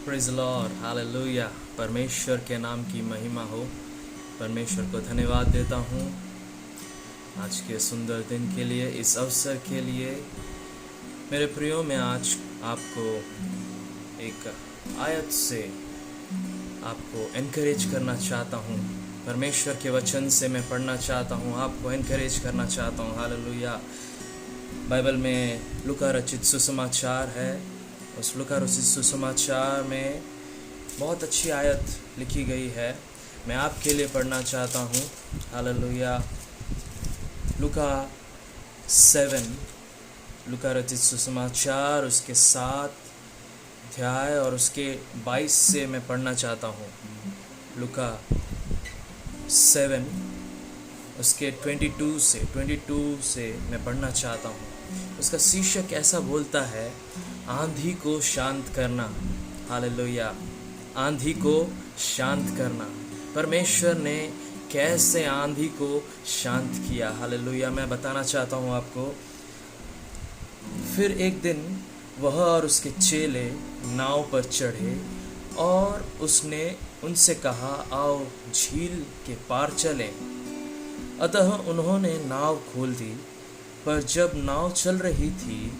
Praise Lord, hallelujah. परमेश्वर के नाम की महिमा हो। परमेश्वर को धन्यवाद देता हूँ आज के सुंदर दिन के लिए, इस अवसर के लिए। मेरे प्रियो, मैं आज आपको एक आयत से आपको एनकरेज करना चाहता हूँ। परमेश्वर के वचन से मैं पढ़ना चाहता हूँ, आपको एनकरेज करना चाहता हूँ। हालेलुया। बाइबल में लूका रचित सुसमाचार है। उस लूका रचित सुसमाचार में बहुत अच्छी आयत लिखी गई है, मैं आपके लिए पढ़ना चाहता हूँ। हालेलुया। लूका 7, लूका रचित सुसमाचार उसके 7 अध्याय और उसके 22 से मैं पढ़ना चाहता हूँ। लूका 7 उसके 22 से मैं पढ़ना चाहता हूँ। उसका शीर्षक ऐसा बोलता है, आंधी को शांत करना। हालेलुया। आंधी को शांत करना। परमेश्वर ने कैसे आंधी को शांत किया। हालेलुया। मैं बताना चाहता हूँ आपको। फिर एक दिन वह और उसके चेले नाव पर चढ़े और उसने उनसे कहा, आओ झील के पार चलें। अतः उन्होंने नाव खोल दी, पर जब नाव चल रही थी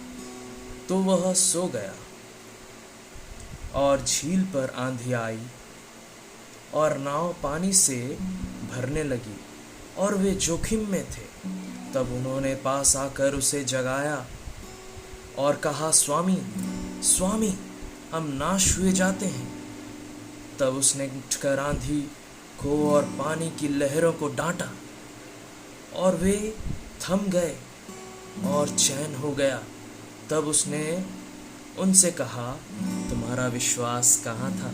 तो वह सो गया। और झील पर आंधी आई और नाव पानी से भरने लगी और वे जोखिम में थे। तब उन्होंने पास आकर उसे जगाया और कहा, स्वामी स्वामी, हम नाश हुए जाते हैं। तब उसने उठकर आंधी को और पानी की लहरों को डांटा और वे थम गए और चैन हो गया। तब उसने उनसे कहा, तुम्हारा विश्वास कहाँ था?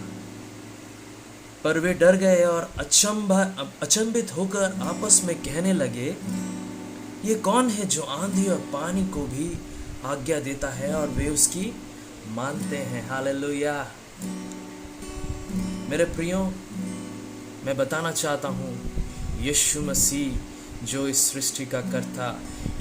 पर वे डर गए और अचंभित होकर आपस में कहने लगे, ये कौन है जो आंधी और पानी को भी आज्ञा देता है और वे उसकी मानते हैं। हालेलुया। मेरे प्रियो, मैं बताना चाहता हूँ, यीशु मसीह जो इस सृष्टि का कर्ता,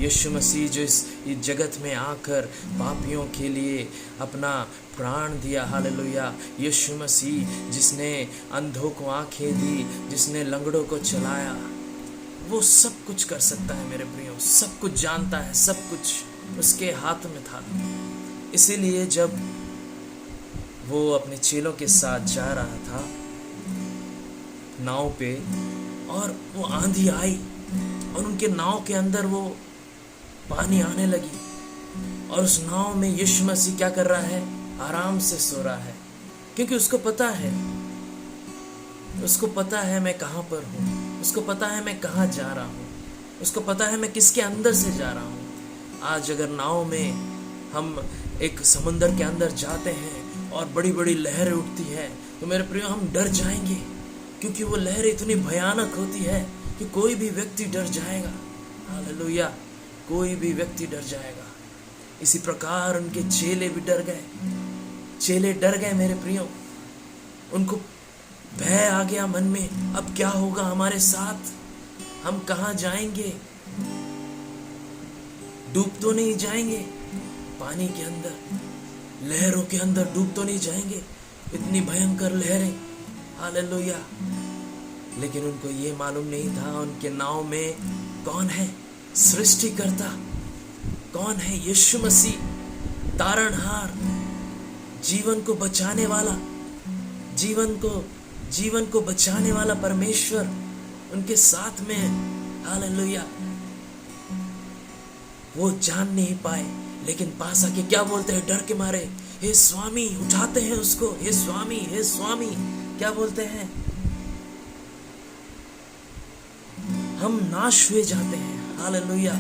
यीशु मसीह जो इस जगत में आकर पापियों के लिए अपना प्राण दिया। हालेलुया। यीशु मसीह जिसने अंधों को आंखें दी, जिसने लंगड़ों को चलाया, वो सब कुछ कर सकता है। मेरे प्रियो, सब कुछ जानता है, सब कुछ उसके हाथ में था। इसीलिए जब वो अपने चेलों के साथ जा रहा था नाव पे और वो आंधी आई और उनके नाव के अंदर वो पानी आने लगी और उस नाव में यीशु मसीह क्या कर रहा है? आराम से सो रहा है, क्योंकि उसको पता है मैं कहाँ पर हूँ, उसको पता है मैं कहाँ जा रहा हूँ, उसको पता है मैं किसके अंदर से जा रहा हूँ। आज अगर नाव में हम एक समुंदर के अंदर जाते हैं और बड़ी बड़ी लहरें उठती है तो मेरे प्रियो, हम डर जाएंगे, क्योंकि वो लहरें इतनी भयानक होती है कि कोई भी व्यक्ति डर जाएगा। हालेलुया। कोई भी व्यक्ति डर जाएगा। इसी प्रकार उनके चेले भी डर गए। चेले डर गए मेरे प्रियो, उनको भय आ गया मन में, अब क्या होगा हमारे साथ? हम कहाँ जाएंगे? डूब तो नहीं जाएंगे पानी के अंदर, लहरों के अंदर डूब तो नहीं जाएंगे? इतनी भयंकर लहरें। हालेलुया। लेकिन उनको ये मालूम नहीं था उनके नाव में कौन है? सृष्टिकर्ता। कौन है? यीशु मसीह, तारणहार, जीवन को बचाने वाला, जीवन को बचाने वाला परमेश्वर उनके साथ में है। हालेलुया। वो जान नहीं पाए, लेकिन पास आके क्या बोलते हैं? डर के मारे, हे स्वामी, उठाते हैं उसको, हे स्वामी, हे स्वामी। क्या बोलते हैं? हम नाश हुए जाते हैं। हालेलुया।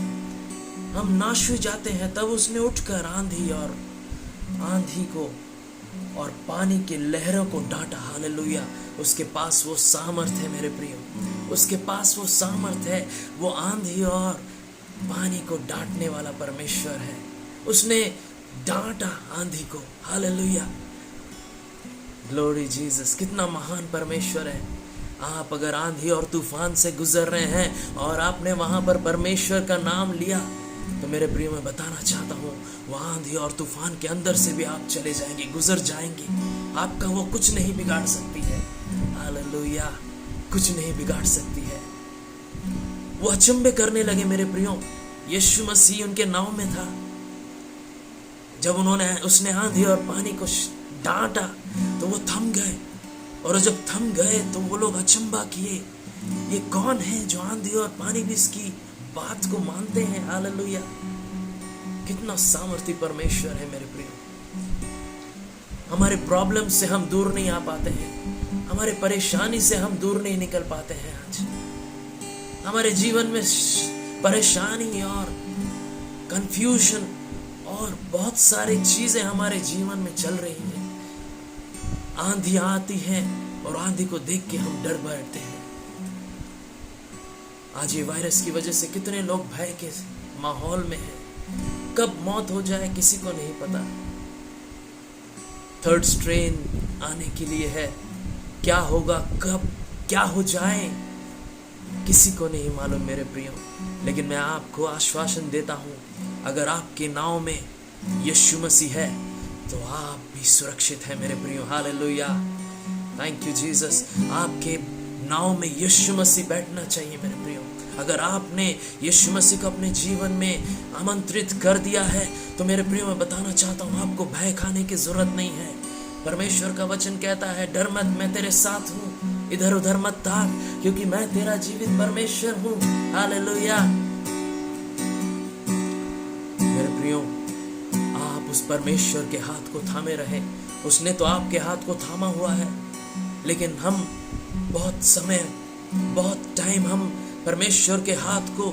हम नाश हुए जाते हैं। तब उसने उठकर आंधी को और पानी की लहरों को डांटा। हालेलुया। उसके पास वो सामर्थ है मेरे प्रियो, उसके पास वो सामर्थ है। वो आंधी और पानी को डांटने वाला परमेश्वर है। उसने डांटा आंधी को। हालेलुया। Glory Jesus. कितना महान परमेश्वर है। आप अगर आंधी और तूफान से गुजर रहे हैं और आपने वहां पर परमेश्वर का नाम लिया, तो मेरे प्रिय, मैं बताना चाहता हूँ, वो आंधी और तूफान के अंदर से भी आप चले जाएंगे, गुजर जाएंगे। आपका वो कुछ नहीं बिगाड़ सकती है। हालेलुया, कुछ नहीं बिगाड़ सकती है। वो अचंभे करने लगे मेरे प्रियो। यीशु मसीह उनके नाव में था। जब उसने आंधी और पानी को डांटा तो वो थम गए, और जब थम गए तो वो लोग अचंभा किए, ये कौन है जो आंधी और पानी भी इसकी बात को मानते हैं। हालेलुया, कितना सामर्थी परमेश्वर है मेरे प्रियो। हमारे प्रॉब्लम से हम दूर नहीं आ पाते हैं, हमारे परेशानी से हम दूर नहीं निकल पाते हैं। आज हमारे जीवन में परेशानी और कंफ्यूजन और बहुत सारी चीजें हमारे जीवन में चल रही हैं। आंधी आती है और आंधी को देख के हम डर बैठते हैं। आज ये वायरस की वजह से कितने लोग भय के माहौल में हैं। कब मौत हो जाए किसी को नहीं पता। थर्ड स्ट्रेन आने के लिए है, क्या होगा, कब क्या हो जाए किसी को नहीं मालूम मेरे प्रियो। लेकिन मैं आपको आश्वासन देता हूं, अगर आपके नाव में यीशु मसीह है तो आप भी सुरक्षित हैं मेरे प्रियो। Hallelujah, thank you Jesus. आपके नाव में यीशु मसीह बैठना चाहिए मेरे प्रियो। अगर आपने यीशु मसीह को अपने जीवन में आमंत्रित कर दिया है तो मेरे प्रियो मैं बताना चाहता हूँ, आपको भय खाने की जरूरत नहीं है। परमेश्वर का वचन कहता है, डर मत, मैं तेरे साथ हूँ, इधर उधर मत ताक, क्योंकि मैं तेरा जीवित परमेश्वर हूँ। हालेलुया मेरे प्रियो, आप उस परमेश्वर के हाथ को थामे रहे। उसने तो आपके हाथ को थामा हुआ है, लेकिन हम बहुत टाइम हम परमेश्वर के हाथ को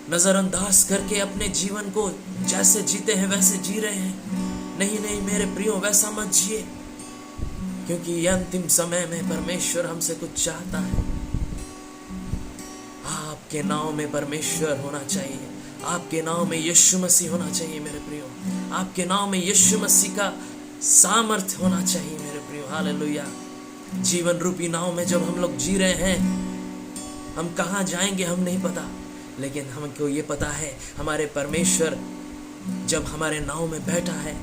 नजरअंदाज करके अपने जीवन को जैसे जीते हैं वैसे जी रहे हैं। नहीं मेरे प्रियो, वैसा मत जिए, क्योंकि ये अंतिम समय में परमेश्वर हमसे कुछ चाहता है। आपके नाव में परमेश्वर होना चाहिए, आपके नाव में यीशु मसीह होना चाहिए मेरे प्रियो। आपके नाव में यीशु मसीह का सामर्थ्य होना चाहिए मेरे प्रियो। हालेलुया। जीवन रूपी नाव में जब हम लोग जी रहे हैं, हम कहाँ जाएंगे हम नहीं पता, लेकिन हमको ये पता है हमारे परमेश्वर जब हमारे नाव में बैठा है,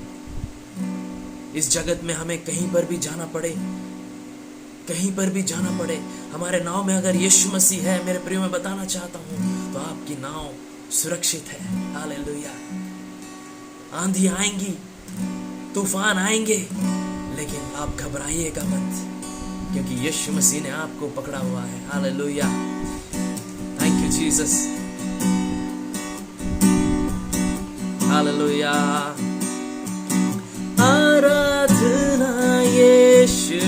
इस जगत में हमें कहीं पर भी जाना पड़े, हमारे नाव में अगर यीशु मसीह है मेरे प्रियो, मैं बताना चाहता हूँ, तो आपकी नाव सुरक्षित है। हालेलुया। आंधी आएंगी, तूफान आएंगे, लेकिन आप घबराइएगा मत, क्योंकि यीशु मसीह ने आपको पकड़ा हुआ है। Hallelujah, thank you Jesus. Hallelujah. आराधना यीशु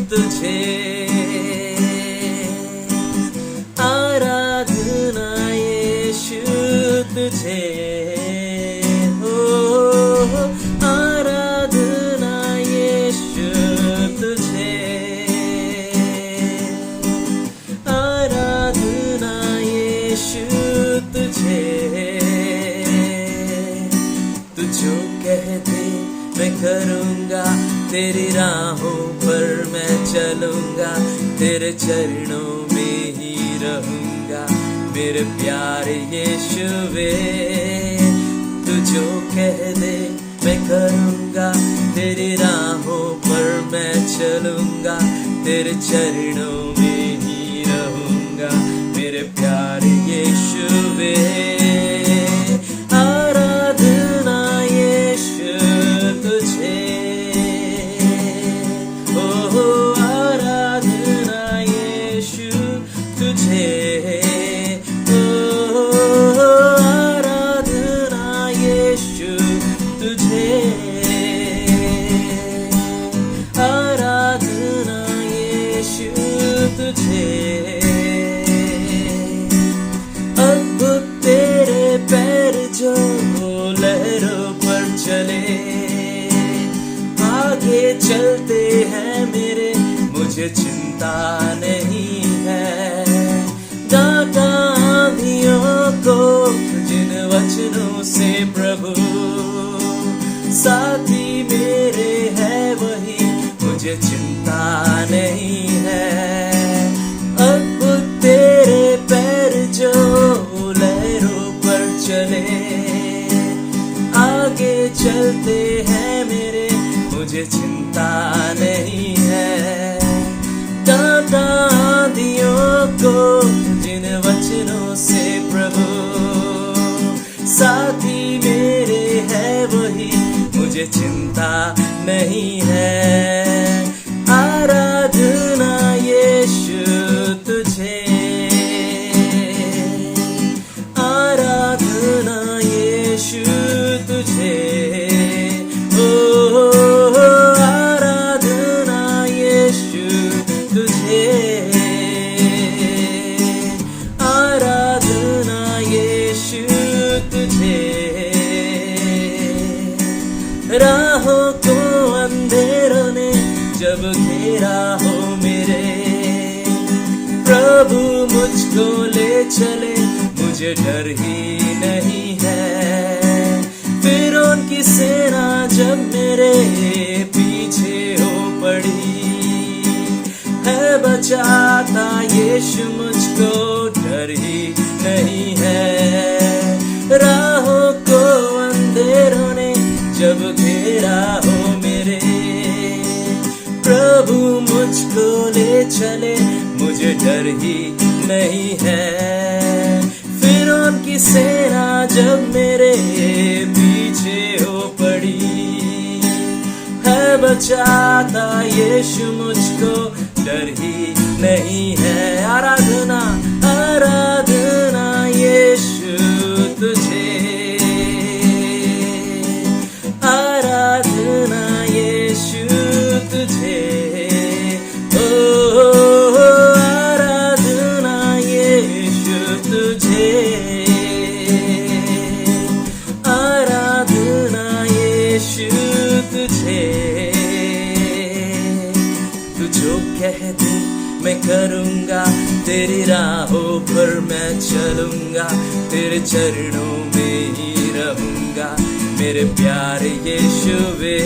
तुझे, आराधना यीशु तुझे, आराधना यीशु तुझे, आराधना यीशु तुझे। तू जो कह दे मैं करूँगा, तेरी राहों पर मैं चलूँगा, तेरे चरणों में ही रहूँगा मेरे प्यारे यीशुवे। तू जो कह दे मैं करूँगा, तेरी राहों पर मैं चलूँगा, तेरे चरणों में ही रहूँगा मेरे प्यारे यीशुवे। आराधना यीशु तुझे, ओ आराधना यीशु तुझे, ओ आराधना यीशु तुझे, आराधना यीशु तुझे। अद्भुत तेरे पैर जो लहरों पर चले, आगे चलते हैं मेरे, मुझे चिंता नहीं है। डांटा आंधियों को जिन वचनों से प्रभु, साथी मेरे है वही, मुझे चिंता नहीं है। अद्भुत तेरे पैर जो लहरों पर चले, आगे चलते हैं मेरे, मुझे चिंता नहीं है। डांटा आंधियों को जिन वचनों से प्रभु साथी मेरे है वही, मुझे चिंता नहीं है। आराधना यीशु तुझे, आराधना यीशु तुझे, ओ आराधना यीशु तुझे, आराधना यीशु तुझे। राहों को अंधेरों ने जब घेरा हो मेरे, प्रभु मुझको ले चले, मुझे डर ही नहीं है। फिर उनकी सेना जब मेरे पीछे हो पड़ी, है बचाता यीशु मुझको, डर ही नहीं है। राहों को अंधेरों ने जब घेरा हो मेरे, प्रभु मुझको ले चले, मुझे डर ही नहीं है। फिर उनकी सेना जब मेरे पीछे हो पड़ी, है बचाता यीशु मुझको, डर ही नहीं है। आराधना आराधना यीशु तुझे, आराधना यीशु तुझे, ओ आराधना यीशु तुझे, आराधना यीशु तुझे। तू जो कह दे मैं करूँगा, तेरी राहों पर मैं चलूँगा, तेरे चरणों में ही रहूँगा मेरे प्यारे यीशुवे।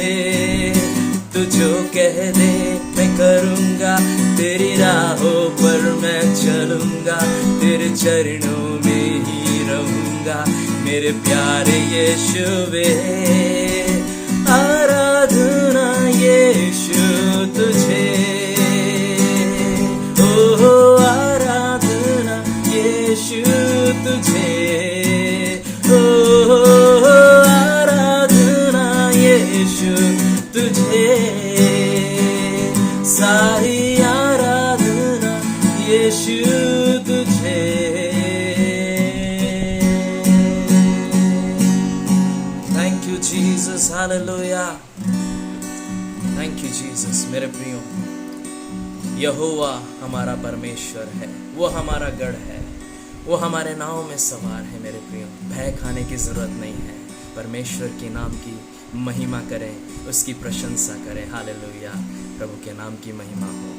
तू जो कह दे मैं करूँगा, तेरी राहों पर मैं चलूँगा, तेरे चरणों में ही रहूँगा मेरे प्यारे यीशुवे। आराधना यीशु तुझे, ओ आराधना यीशु तुझे, ओ आराधना यीशु तुझे, सारी आराधना यीशु तुझे। Thank you Jesus, hallelujah, thank you Jesus. मेरे प्रियो, यहोवा हमारा परमेश्वर है, वो हमारा गढ़ है, वो हमारे नाव में सवार है। मेरे प्रियो, भय खाने की जरूरत नहीं है। परमेश्वर के नाम की महिमा करें, उसकी प्रशंसा करें। हालेलुया, प्रभु के नाम की महिमा हो।